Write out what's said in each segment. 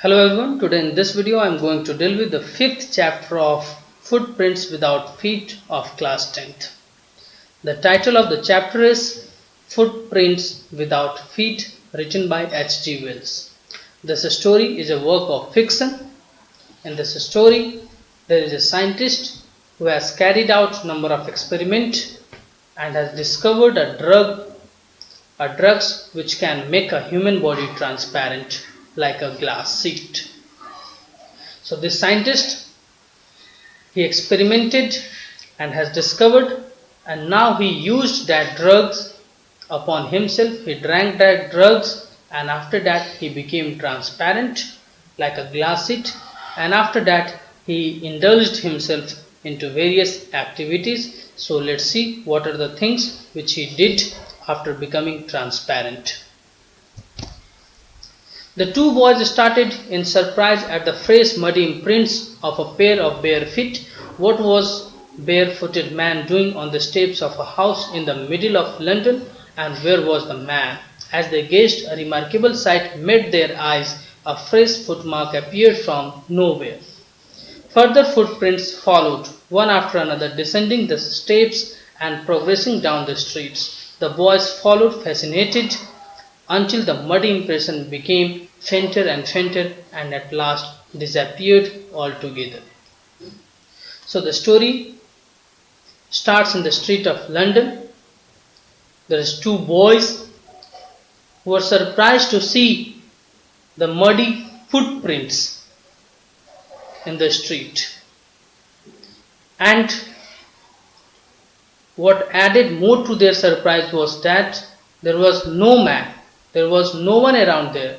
Hello everyone, today in this video I am going to deal with the 5th chapter of Footprints Without Feet of class 10th. The title of the chapter is Footprints Without Feet, written by H.G. Wells. This story is a work of fiction. In this story there is a scientist who has carried out a number of experiments and has discovered drugs which can make a human body transparent like a glass sheet. So this scientist, he experimented and has discovered, and now he used that drugs upon himself. He drank that drugs and after that he became transparent like a glass sheet, and after that he indulged himself into various activities. So let's see what are the things which he did after becoming transparent. The two boys started in surprise at the fresh muddy imprints of a pair of bare feet. What was barefooted man doing on the steps of a house in the middle of London, and where was the man? As they gazed, a remarkable sight met their eyes. A fresh footmark appeared from nowhere. Further footprints followed, one after another, descending the steps and progressing down the streets. The boys followed, fascinated, until the muddy impression became fainter and fainter and at last disappeared altogether. So the story starts in the street of London. There is two boys who are surprised to see the muddy footprints in the street. And what added more to their surprise was that there was no man. There was no one around there,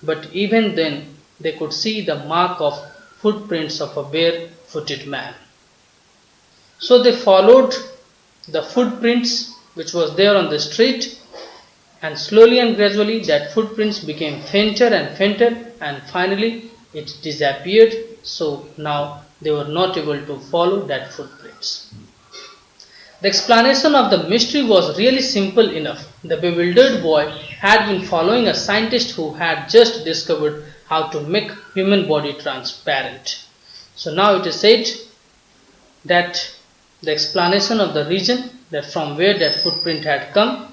but even then they could see the mark of footprints of a bare-footed man. So they followed the footprints which was there on the street, and slowly and gradually that footprints became fainter and fainter, and finally it disappeared. So now they were not able to follow that footprints. The explanation of the mystery was really simple enough. The bewildered boy had been following a scientist who had just discovered how to make human body transparent. So now it is said that the explanation of the reason that from where that footprint had come.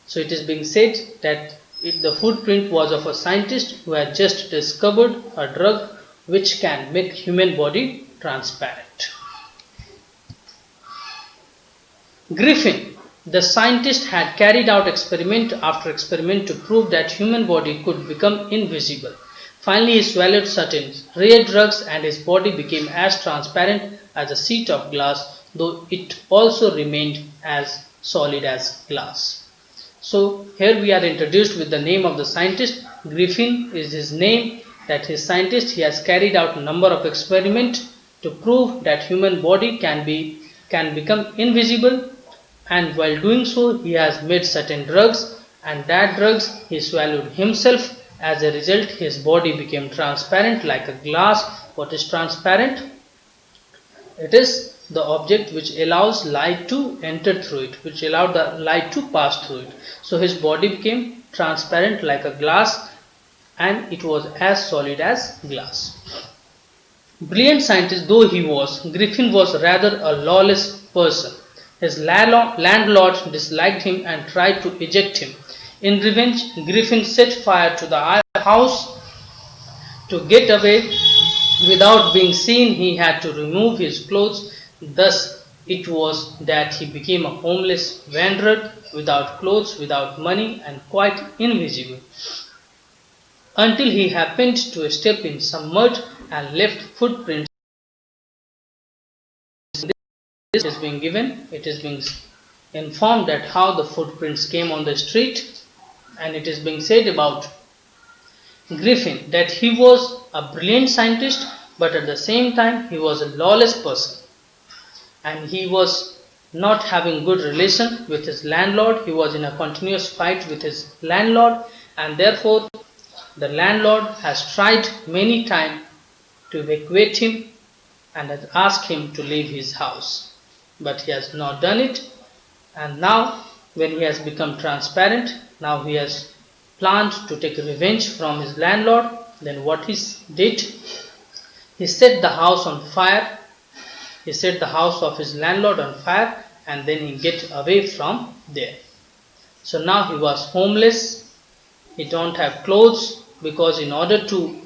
So it is being said that the footprint was of a scientist who had just discovered a drug which can make human body transparent. Griffin, the scientist, had carried out experiment after experiment to prove that human body could become invisible. Finally, he swallowed certain rare drugs and his body became as transparent as a sheet of glass, though it also remained as solid as glass. So here we are introduced with the name of the scientist. Griffin is his name. That his scientist, he has carried out a number of experiments to prove that human body can become invisible. And while doing so, he has made certain drugs, and that drugs he swallowed himself. As a result, his body became transparent like a glass. What is transparent? It is the object which allows light to enter through it, which allowed the light to pass through it. So his body became transparent like a glass, and it was as solid as glass. Brilliant scientist though he was, Griffin was rather a lawless person. His landlord disliked him and tried to eject him. In revenge, Griffin set fire to the house. To get away without being seen, he had to remove his clothes. Thus, it was that he became a homeless wanderer, without clothes, without money, and quite invisible, until he happened to step in some mud and left footprints. This is being given, it is being informed that how the footprints came on the street, and it is being said about Griffin that he was a brilliant scientist, but at the same time he was a lawless person, and he was not having good relation with his landlord. He was in a continuous fight with his landlord, and therefore the landlord has tried many times to evacuate him and has asked him to leave his house. But he has not done it, and now when he has become transparent, now he has planned to take revenge from his landlord. Then what he did, he set the house on fire. He set the house of his landlord on fire, and then he get away from there. So now he was homeless. He don't have clothes, because in order to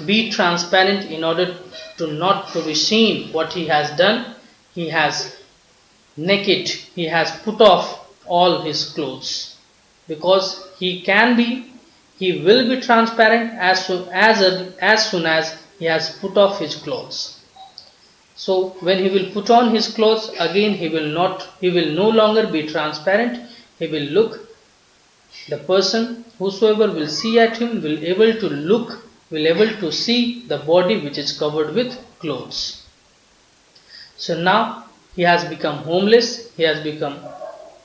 be transparent, in order to not to be seen what he has done, he has naked, he has put off all his clothes, because he will be transparent as soon as he has put off his clothes. So when he will put on his clothes, again he will no longer be transparent. He will look, the person whosoever will see at him will able to see the body which is covered with clothes. So now he has become homeless, he has become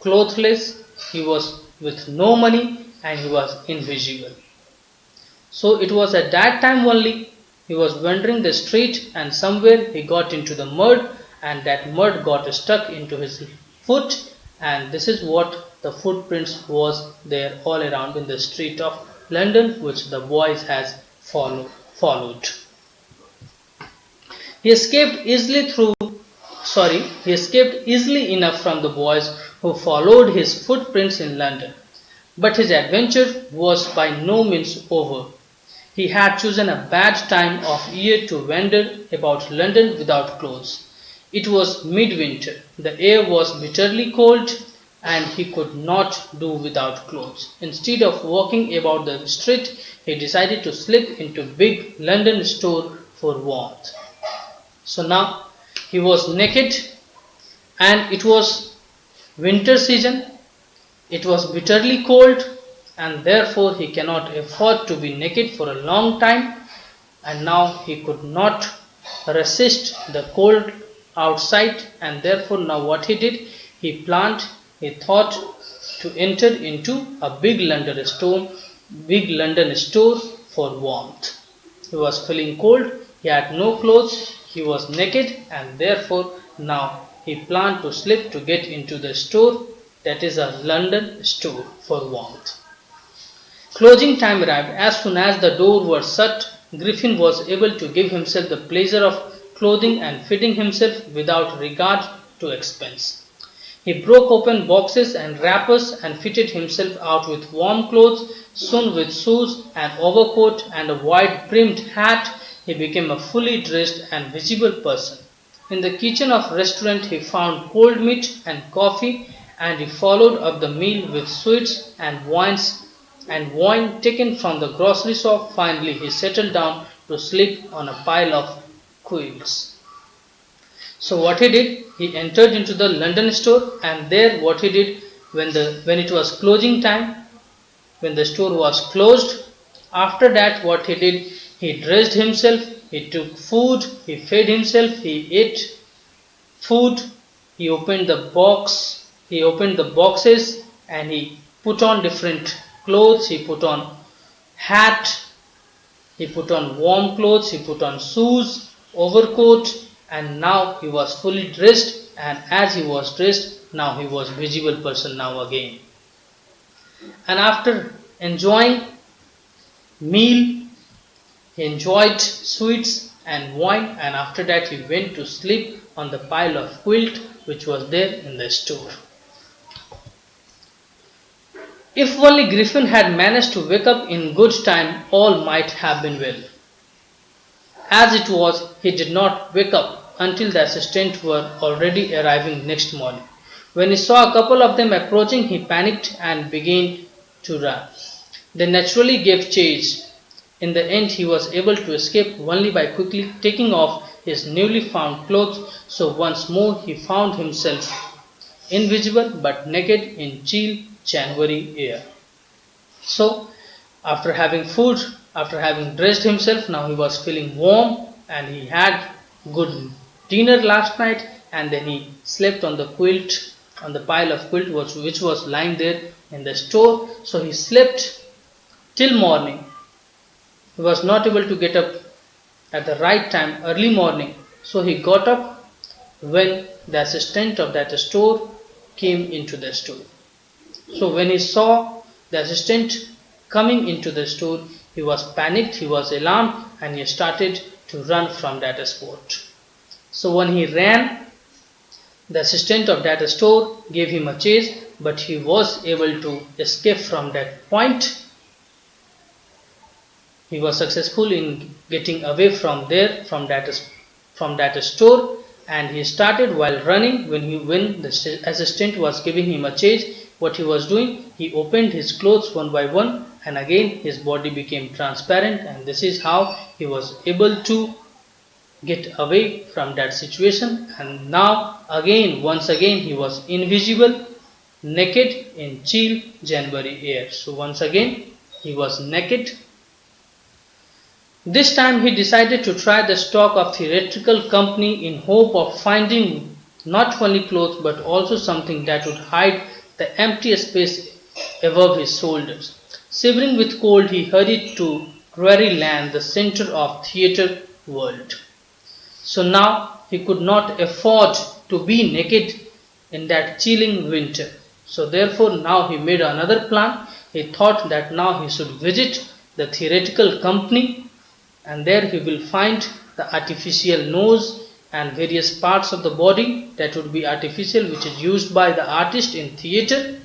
clothless, he was with no money, and he was invisible. So it was at that time only he was wandering the street, and somewhere he got into the mud, and that mud got stuck into his foot, and this is what the footprints was there all around in the street of London, which the boys has followed. He escaped easily enough from the boys who followed his footprints in London. But his adventure was by no means over. He had chosen a bad time of year to wander about London without clothes. It was midwinter, the air was bitterly cold, and he could not do without clothes. Instead of walking about the street, he decided to slip into a big London store for warmth. So now he was naked, and it was winter season. It was bitterly cold, and therefore he cannot afford to be naked for a long time, and now he could not resist the cold outside, and therefore now what he did, he thought to enter into a big London store for warmth. He was feeling cold, he had no clothes, he was naked, and therefore now he planned to slip to get into the store, that is a London store, for warmth. Closing time arrived. As soon as the door was shut, Griffin was able to give himself the pleasure of clothing and feeding himself without regard to expense. He broke open boxes and wrappers and fitted himself out with warm clothes. Soon, with shoes, an overcoat, and a wide-brimmed hat, he became a fully dressed and visible person. In the kitchen of a restaurant he found cold meat and coffee, and he followed up the meal with sweets and wine taken from the grocery shop. Finally he settled down to sleep on a pile of quilts. So what he did, he entered into the London store, and there what he did, when it was closing time, when the store was closed, after that what he did, he dressed himself, he took food, he fed himself, he ate food, he opened the boxes, and he put on different clothes, he put on hat, he put on warm clothes, he put on shoes, overcoat, and now he was fully dressed, and as he was dressed, now he was visible person now again. And after enjoying meal, he enjoyed sweets and wine, and after that he went to sleep on the pile of quilt which was there in the store. If only Griffin had managed to wake up in good time, all might have been well. As it was, he did not wake up until the assistants were already arriving next morning. When he saw a couple of them approaching, he panicked and began to run. They naturally gave chase. In the end, he was able to escape only by quickly taking off his newly found clothes, so once more he found himself invisible but naked in chill January air. So, after having food, after having dressed himself, now he was feeling warm, and he had good dinner last night, and then he slept on the quilt, on the pile of quilt which was lying there in the store. So he slept till morning. He was not able to get up at the right time, early morning. So he got up when the assistant of that store came into the store. So when he saw the assistant coming into the store, he was panicked, he was alarmed, and he started to run from that spot. So when he ran, the assistant of that store gave him a chase, but he was able to escape from that point. He was successful in getting away from there, from that store, and he started while running. When the assistant was giving him a chase, what he was doing, he opened his clothes one by one, and again his body became transparent, and this is how he was able to get away from that situation. And now again, once again, he was invisible, naked in chill January air. So once again he was naked. This time he decided to try the stock of theatrical company in hope of finding not only clothes but also something that would hide the empty space above his shoulders. Shivering with cold, he hurried to Drury Land, the center of theatre world. So now he could not afford to be naked in that chilling winter. So therefore now he made another plan. He thought that now he should visit the theatrical company, and there he will find the artificial nose and various parts of the body that would be artificial, which is used by the artist in theatre.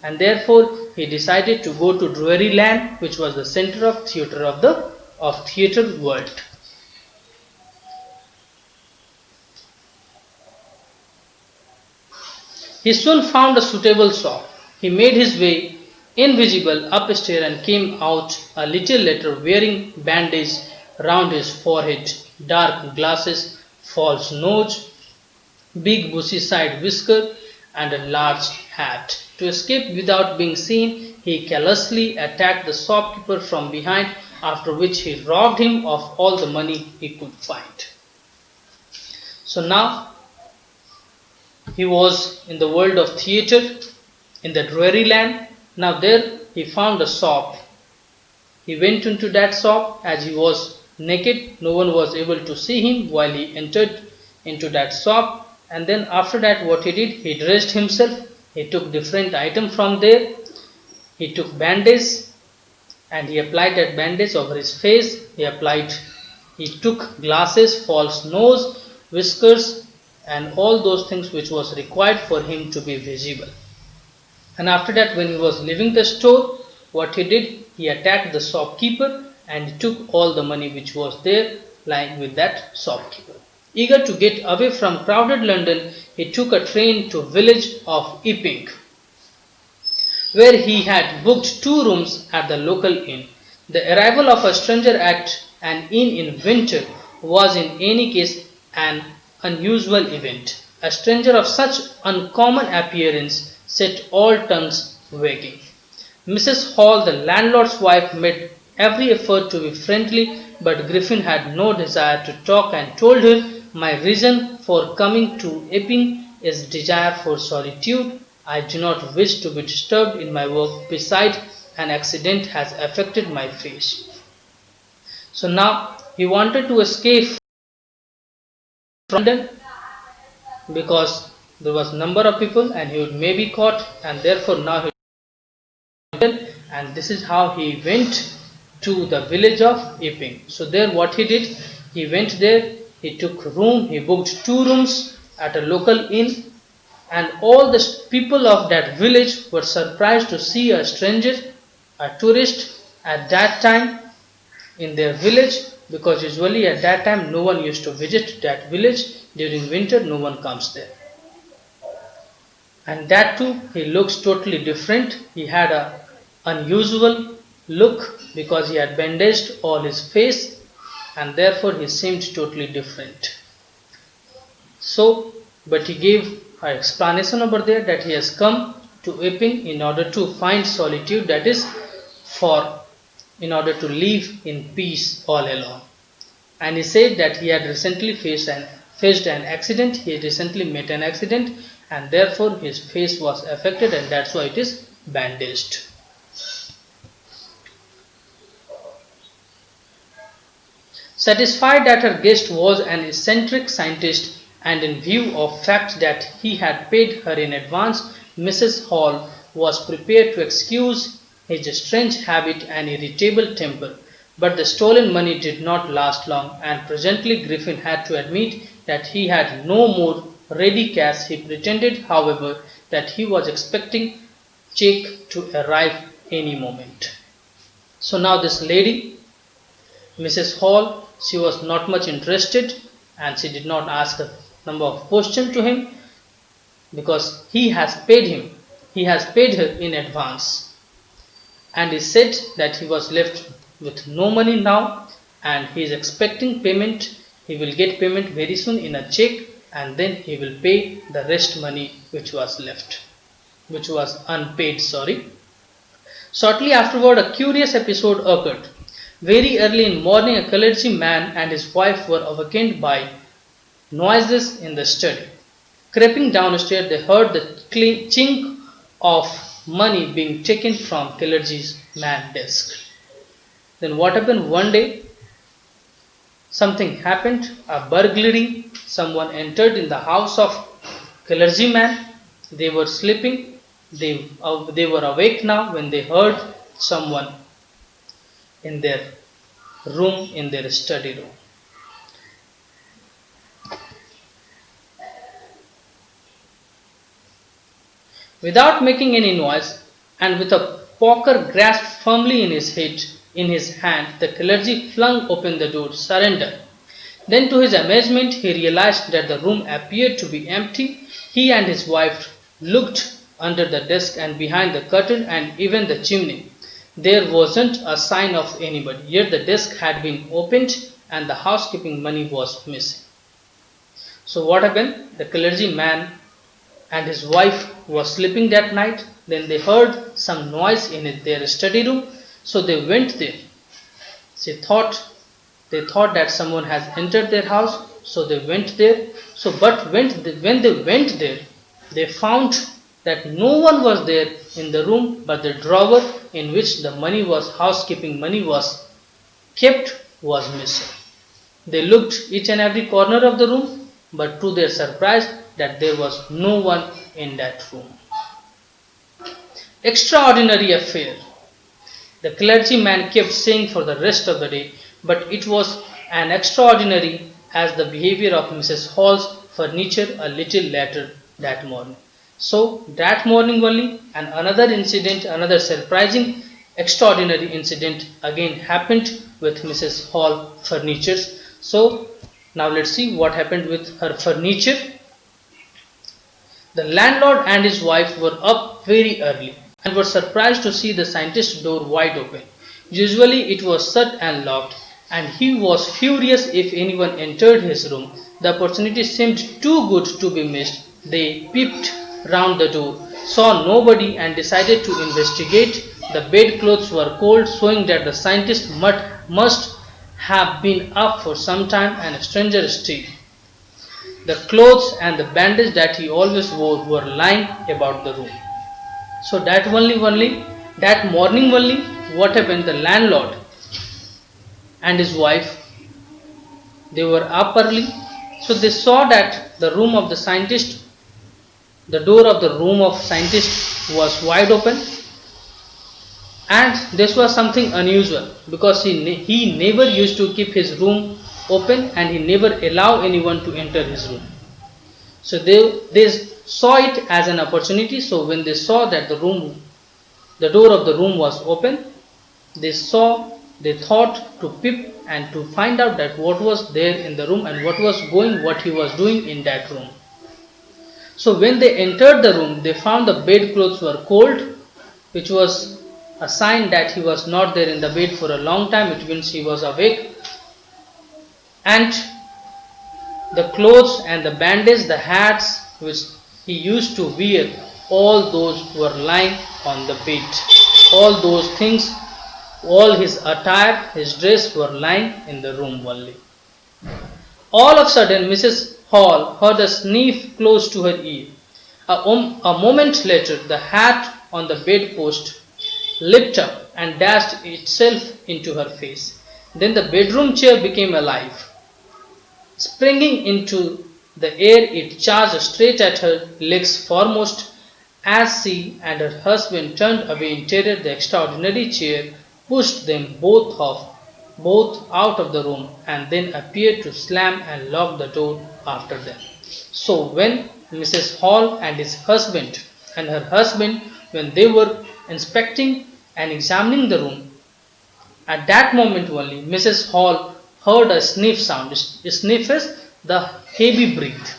And therefore he decided to go to Drury Land, which was the center of theatre world. He soon found a suitable shop. He made his way invisible upstairs and came out a little later wearing bandage round his forehead, dark glasses, false nose, big bushy side whisker, and a large hat. To escape without being seen, he callously attacked the shopkeeper from behind, after which he robbed him of all the money he could find. So now he was in the world of theatre, in the Drury Land. Now there he found a shop. He went into that shop. As he was naked, no one was able to see him while he entered into that shop. And then after that, what he did, he dressed himself. He took different items from there. He took bandage and he applied that bandage over his face. He took glasses, false nose, whiskers, and all those things which was required for him to be visible. And after that, when he was leaving the store, what he did, he attacked the shopkeeper and he took all the money which was there lying with that shopkeeper. Eager to get away from crowded London, he took a train to village of Epping, where he had booked 2 rooms at the local inn. The arrival of a stranger at an inn in winter was in any case an unusual event. A stranger of such uncommon appearance set all tongues wagging. Mrs. Hall, the landlord's wife, made every effort to be friendly, but Griffin had no desire to talk and told her, "My reason for coming to Epping is desire for solitude. I do not wish to be disturbed in my work. Besides, an accident has affected my face." So now he wanted to escape from London because there was a number of people and he would maybe caught, and therefore now he and this is how he went to the village of Epping. So there what he did, he went there, he took room, he booked 2 rooms at a local inn, and all the people of that village were surprised to see a stranger, a tourist at that time in their village, because usually at that time no one used to visit that village. During winter no one comes there. And that too, he looks totally different. He had a unusual look because he had bandaged all his face, and therefore he seemed totally different. So, but he gave an explanation over there that he has come to Epping in order to find solitude, that is in order to live in peace all alone. And he said that he had recently faced an accident, he had recently met an accident, and therefore his face was affected, and that's why it is bandaged. Satisfied that her guest was an eccentric scientist, and in view of fact that he had paid her in advance, Mrs. Hall was prepared to excuse his strange habit and irritable temper. But the stolen money did not last long, and presently Griffin had to admit that he had no more ready cash. He pretended, however, that he was expecting check to arrive any moment. So now this lady, Mrs. Hall, she was not much interested and she did not ask a number of questions to him because he has paid him. He has paid her in advance. And he said that he was left with no money now and he is expecting payment. He will get payment very soon in a check and then he will pay the rest money which was left, which was unpaid, sorry. Shortly afterward, a curious episode occurred. Very early in morning, a clergyman and his wife were awakened by noises in the study. Creeping downstairs, they heard the chink of money being taken from clergyman's desk. Then what happened? One day, something happened, a burglary. Someone entered in the house of clergyman. They were sleeping. They were awake now when they heard someone in their room, in their study room. Without making any noise and with a poker grasped firmly in his hand, the clergy flung open the door, surrender. Then to his amazement, he realized that the room appeared to be empty. He and his wife looked under the desk and behind the curtain and even the chimney. There wasn't a sign of anybody, yet the desk had been opened and the housekeeping money was missing. So what happened? The clergyman and his wife was sleeping that night. Then they heard some noise in their study room. So they went there. They thought that someone has entered their house. So they went there. But when they went there, they found that no one was there in the room, but the drawer in which the money was, housekeeping money was kept, was missing. They looked each and every corner of the room, but to their surprise that there was no one in that room. Extraordinary affair. The clergyman kept saying for the rest of the day, but it was an extraordinary as the behavior of Mrs. Hall's furniture a little later that morning. So that morning only, and another surprising, extraordinary incident again happened with Mrs. Hall furnitures. So now let's see what happened with her furniture. The landlord and his wife were up very early and were surprised to see the scientist's door wide open. Usually it was shut and locked, and he was furious if anyone entered his room. The opportunity seemed too good to be missed. They peeped round the door, saw nobody and decided to investigate. The bedclothes were cold, showing that the scientist must have been up for some time, and stranger still, the clothes and the bandage that he always wore were lying about the room. So that morning only, what happened? The landlord and his wife, they were up early. So they saw that the room of the scientist, the door of the room of scientist was wide open, and this was something unusual because he never used to keep his room open and he never allowed anyone to enter his room. So they saw it as an opportunity. So when they saw that the door of the room was open, they thought to peep and to find out that what was there in the room and what he was doing in that room. So when they entered the room, they found the bedclothes were cold, which was a sign that he was not there in the bed for a long time. It means he was awake. And the clothes and the bandage, the hats which he used to wear, all those were lying on the bed. All those things, all his attire, his dress were lying in the room only. All of a sudden, Mrs. Hall heard a sniff close to her ear. A moment later, the hat on the bedpost leapt up and dashed itself into her face. Then the bedroom chair became alive. Springing into the air, it charged straight at her, legs foremost, As she and her husband turned away in terror, the extraordinary chair pushed them both out of the room and then appeared to slam and lock the door after them. So when Mrs. Hall and her husband, when they were inspecting and examining the room, at that moment only Mrs. Hall heard a sniff sound. Sniff is the heavy breath.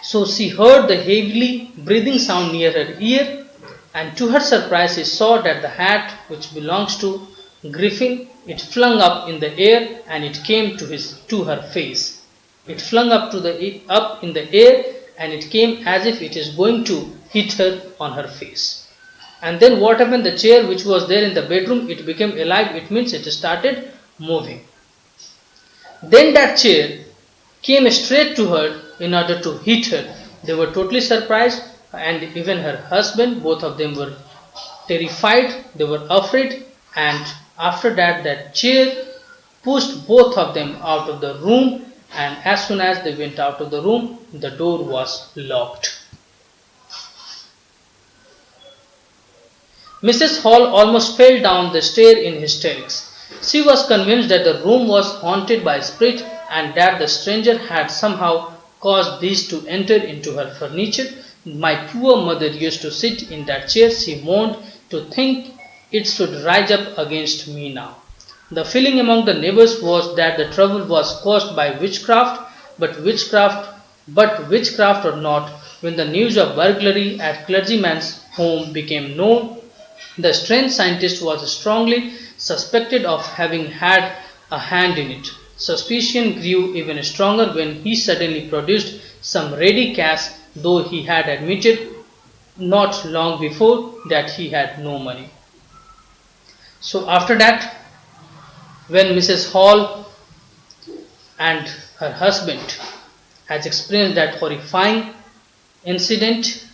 So she heard the heavily breathing sound near her ear, and to her surprise she saw that the hat which belongs to Griffin, it flung up in the air and it came to her face. It flung up in the air and it came as if it is going to hit her on her face. And then what happened? The chair which was there in the bedroom, it became alive. It means it started moving. Then that chair came straight to her in order to hit her. They were totally surprised, and even her husband, both of them were terrified, they were afraid, and after that, that chair pushed both of them out of the room, and as soon as they went out of the room, the door was locked. Mrs. Hall almost fell down the stair in hysterics. She was convinced that the room was haunted by spirits and that the stranger had somehow caused these to enter into her furniture. My poor mother used to sit in that chair, she moaned, to think it should rise up against me now. The feeling among the neighbors was that the trouble was caused by witchcraft, but witchcraft or not, when the news of burglary at clergyman's home became known, the strange scientist was strongly suspected of having had a hand in it. Suspicion grew even stronger when he suddenly produced some ready cash, though he had admitted not long before that he had no money. So after that, when Mrs. Hall and her husband has experienced that horrifying incident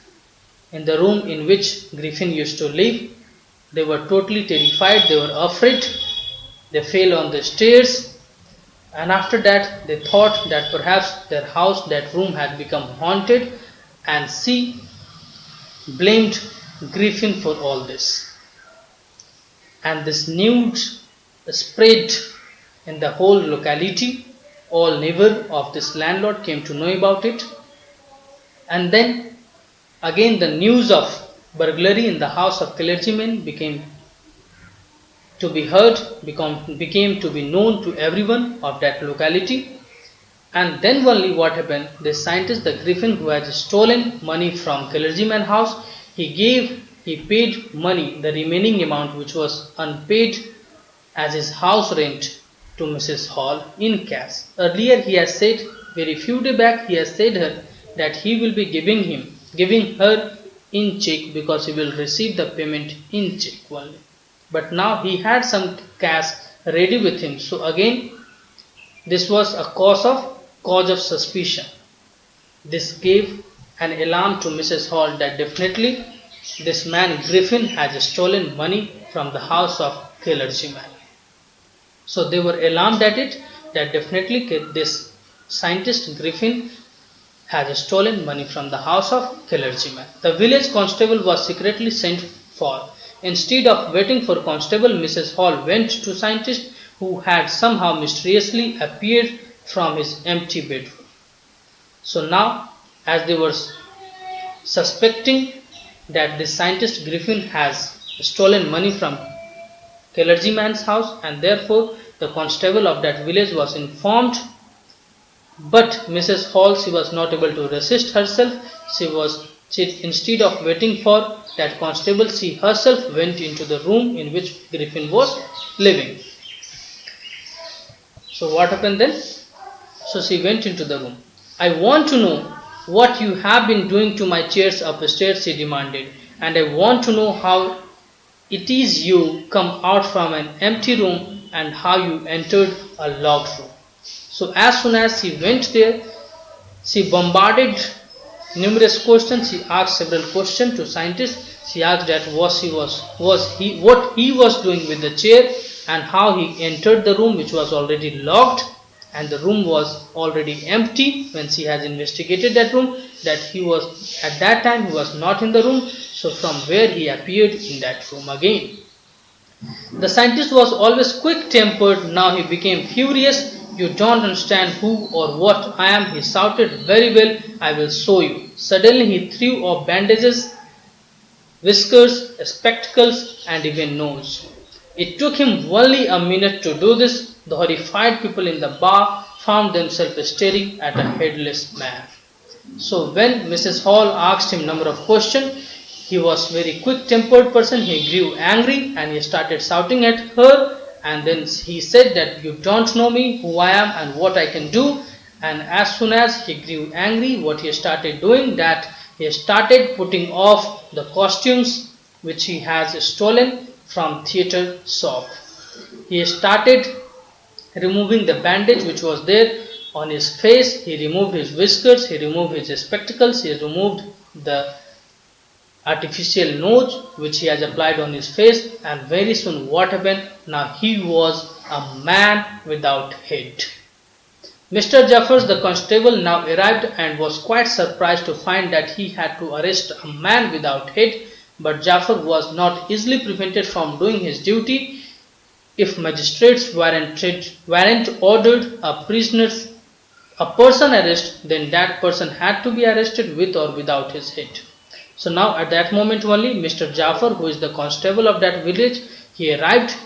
in the room in which Griffin used to live, they were totally terrified, they were afraid, they fell on the stairs, and after that they thought that perhaps their house, that room had become haunted, and she blamed Griffin for all this. And this news spread in the whole locality. All neighbors of this landlord came to know about it, and then again the news of burglary in the house of clergyman became to be known to everyone of that locality. And then only what happened, the scientist, the Griffin, who had stolen money from clergyman house, he paid money, the remaining amount which was unpaid as his house rent, to Mrs. Hall in cash. Earlier he has said, very few days back, he has said her that he will be giving her in check, because he will receive the payment in check only. But now he had some cash ready with him. So again, this was a cause of suspicion. This gave an alarm to Mrs. Hall that definitely this man Griffin has stolen money from the house of clergyman. So they were alarmed at it, that definitely this scientist Griffin has stolen money from the house of clergyman. The village constable was secretly sent for. Instead of waiting for constable, Mrs. Hall went to scientist, who had somehow mysteriously appeared from his empty bedroom. So now, as they were suspecting that the scientist Griffin has stolen money from clergyman's house, and therefore the constable of that village was informed. But Mrs. Hall, she was not able to resist herself. She instead of waiting for that constable, she herself went into the room in which Griffin was living. So what happened then? So she went into the room. I want to know what you have been doing to my chairs upstairs, she demanded, and I want to know how it is you come out from an empty room and how you entered a locked room. So as soon as she went there, she bombarded numerous questions. She asked several questions to scientists. She asked that what he was doing with the chair, and how he entered the room which was already locked, and the room was already empty when she has investigated that room, that he was at that time he was not in the room. So from where he appeared in that room again. The scientist was always quick-tempered. Now he became furious. You don't understand who or what I am, he shouted. Very well, I will show you. Suddenly he threw off bandages, whiskers, spectacles, and even nose. It took him only a minute to do this. The horrified people in the bar found themselves staring at a headless man. So when Mrs. Hall asked him number of questions, he was very quick-tempered person. He grew angry and he started shouting at her, and then he said that you don't know me, who I am and what I can do. And as soon as he grew angry, what he started doing, that he started putting off the costumes which he has stolen from theatre shop. He started removing the bandage which was there on his face. He removed his whiskers, he removed his spectacles, he removed the artificial nose which he has applied on his face, and very soon what happened? Now he was a man without head. Mr. Jaffers, the constable, now arrived and was quite surprised to find that he had to arrest a man without head, but Jaffer was not easily prevented from doing his duty. If magistrates weren't ordered a person arrest, then that person had to be arrested with or without his head. So now at that moment only, Mr. Jaffer, who is the constable of that village, he arrived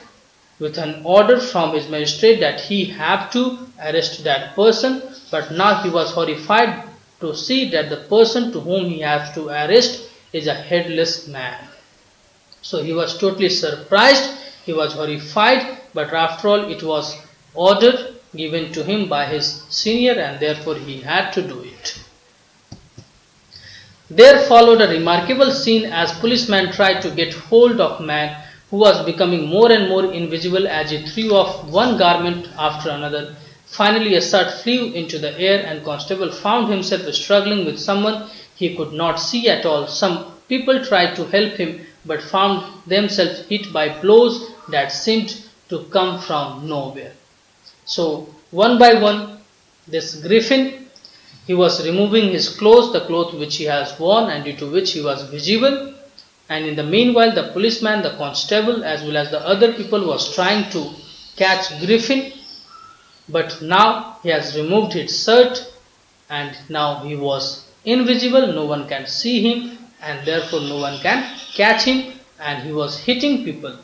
with an order from his magistrate that he have to arrest that person. But now he was horrified to see that the person to whom he has to arrest is a headless man. So he was totally surprised, he was horrified, but after all it was order given to him by his senior, and therefore he had to do it. There followed a remarkable scene as policemen tried to get hold of man who was becoming more and more invisible as he threw off one garment after another. Finally a shirt flew into the air and constable found himself struggling with someone he could not see at all. Some people tried to help him but found themselves hit by blows that seemed to come from nowhere. So one by one, this griffin, he was removing his clothes, the clothes which he has worn and due to which he was visible, and in the meanwhile the policeman, the constable as well as the other people was trying to catch Griffin, but now he has removed his shirt and now he was invisible, no one can see him and therefore no one can catch him, and he was hitting people.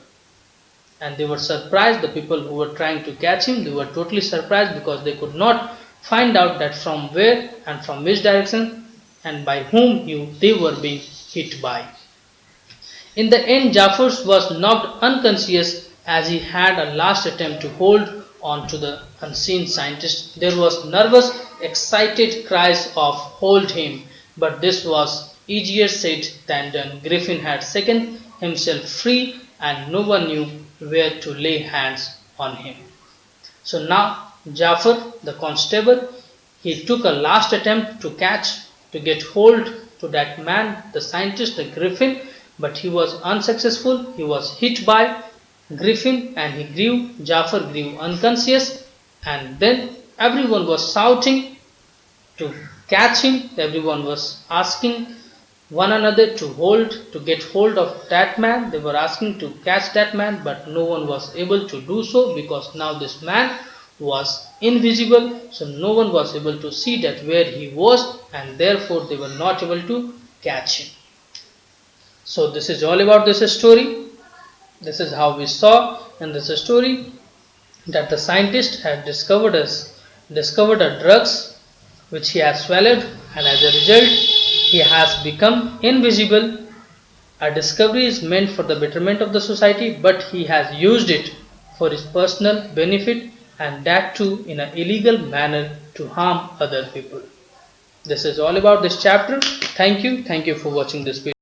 And they were surprised, the people who were trying to catch him, they were totally surprised because they could not find out that from where and from which direction and by whom they were being hit by. In the end, Jaffers was knocked unconscious as he had a last attempt to hold on to the unseen scientist. There was nervous, excited cries of hold him, but this was easier said than done. Griffin had shaken himself free and no one knew where to lay hands on him. So now Jaffer, the constable, he took a last attempt to get hold to that man, the scientist, the Griffin, but he was unsuccessful. He was hit by Griffin and Jaffer grew unconscious, and then everyone was shouting to catch him. Everyone was asking one another to get hold of that man. They were asking to catch that man, but no one was able to do so because now this man was invisible, so no one was able to see that where he was, and therefore they were not able to catch him. So this is all about this story. This is how we saw in this story that the scientist had discovered a drugs which he has swallowed, and as a result he has become invisible. A discovery is meant for the betterment of the society, but he has used it for his personal benefit, and that too in an illegal manner to harm other people. This is all about this chapter. Thank you for watching this video.